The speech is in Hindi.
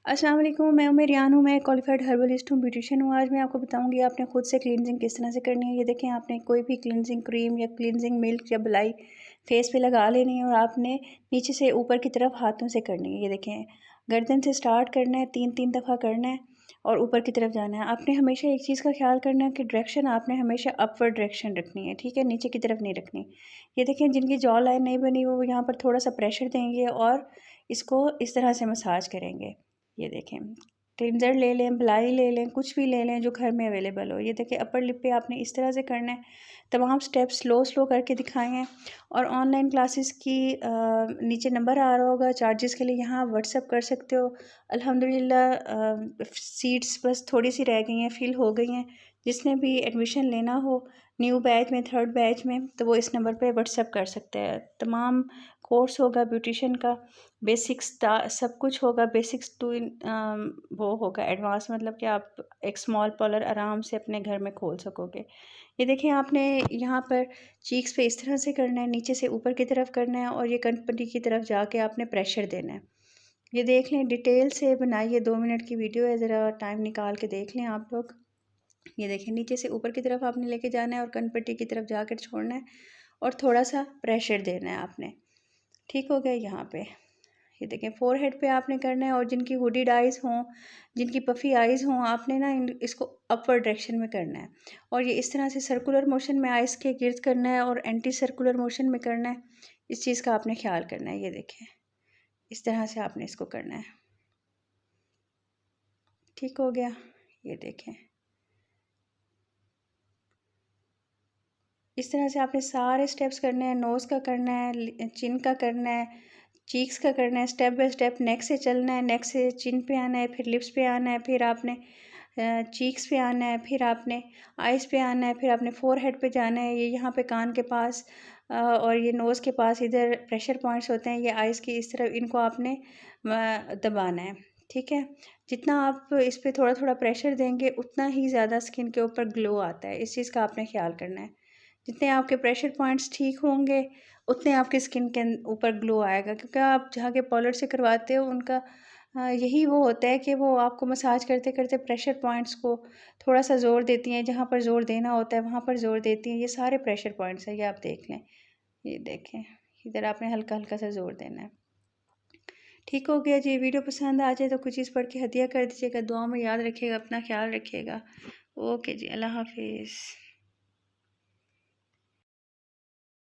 अस्सलाम वालेकुम, मैं उम्मे रियान हूँ। मैं क्वालिफाइड हर्बलिस्ट हूँ, ब्यूटिशियन हूँ। आज मैं आपको बताऊँगी आपने खुद से क्लींजिंग किस तरह से करनी है। ये देखें, आपने कोई भी क्लींजिंग क्रीम या क्लींजिंग मिल्क या बलाई फेस पे लगा लेनी है और आपने नीचे से ऊपर की तरफ हाथों से करनी है। ये देखें, गर्दन से स्टार्ट करना है, 3-3 दफ़ा करना है और ऊपर की तरफ जाना है। आपने हमेशा एक चीज़ का ख्याल करना है कि डायरेक्शन आपने हमेशा अपवर्ड डायरेक्शन रखनी है, ठीक है, नीचे की तरफ नहीं रखनी। ये देखें, जिनकी जॉ लाइन नहीं बनी वो यहाँ पर थोड़ा सा प्रेशर देंगे और इसको इस तरह से मसाज करेंगे। ये देखें, क्लिंजर ले लें, बलाई ले लें, कुछ भी ले लें जो घर में अवेलेबल हो। ये देखें, अपर लिप पे आपने इस तरह से करना है। तमाम स्टेप्स स्लो करके दिखाए हैं और ऑनलाइन क्लासेस की नीचे नंबर आ रहा होगा चार्जेस के लिए, यहाँ व्हाट्सअप कर सकते हो। अल्हम्दुलिल्लाह सीट्स बस थोड़ी सी रह गई हैं, फिल हो गई हैं। जिसने भी एडमिशन लेना हो न्यू बैच में, थर्ड बैच में, तो वो इस नंबर पे व्हाट्सअप कर सकते हैं। तमाम कोर्स होगा ब्यूटिशियन का, बेसिक्स सब कुछ होगा, बेसिक्स टू वो होगा एडवांस, मतलब कि आप एक स्मॉल पार्लर आराम से अपने घर में खोल सकोगे। ये देखिए, आपने यहाँ पर चीक्स पे इस तरह से करना है, नीचे से ऊपर की तरफ करना है और ये कनपट्टी की तरफ जाके आपने प्रेशर देना है। ये देख लें, डिटेल से बनाई है, 2 मिनट की वीडियो है, ज़रा टाइम निकाल के देख लें आप लोग। ये देखें, नीचे से ऊपर की तरफ आपने लेके जाना है और कनपट्टी की तरफ जाकर छोड़ना है और थोड़ा सा प्रेशर देना है आपने। ठीक हो गया यहाँ पे। ये देखें, फोरहेड पे आपने करना है और जिनकी हुडीड आइज़ हों, जिनकी पफ़ी आइज़ हों, आपने ना इसको अपवर्ड डायरेक्शन में करना है और ये इस तरह से सर्कुलर मोशन में आइज़ के गिर्द करना है और एंटी सर्कुलर मोशन में करना है। इस चीज़ का आपने ख्याल करना है। ये देखें, इस तरह से आपने इसको करना है। ठीक हो गया। ये देखें, इस तरह से आपने सारे स्टेप्स करने हैं। नोज़ का करना है, चिन का करना है, चीक्स का करना है, स्टेप बाय स्टेप नेक से चलना है, नेक से चिन पे आना है, फिर लिप्स पे आना है, फिर आपने चीक्स पे आना है, फिर आपने आइज़ पे आना है, फिर आपने फोरहेड पे जाना है। ये यहाँ पे कान के पास और ये नोज़ के पास इधर प्रेशर पॉइंट्स होते हैं, ये आइज़ की इस तरफ, इनको आपने दबाना है। ठीक है, जितना आप इस पे थोड़ा थोड़ा प्रेशर देंगे उतना ही ज़्यादा स्किन के ऊपर ग्लो आता है। इस चीज़ का आपने ख्याल करना है। जितने आपके प्रेशर पॉइंट्स ठीक होंगे उतने आपकी स्किन के ऊपर ग्लो आएगा, क्योंकि आप जहाँ के पार्लर से करवाते हो उनका यही वो होता है कि वो आपको मसाज करते करते प्रेशर पॉइंट्स को थोड़ा सा ज़ोर देती हैं, जहाँ पर ज़ोर देना होता है वहाँ पर ज़ोर देती हैं। ये सारे प्रेशर पॉइंट्स हैं, ये आप देख लें। ये देखें, इधर आपने हल्का हल्का सा ज़ोर देना है। ठीक हो गया जी। वीडियो पसंद आ जाए तो कुछ चीज़ पढ़ के हदिया कर दीजिएगा। दुआ में याद रखिएगा, अपना ख्याल रखिएगा। ओके जी, अल्लाह हाफिज़।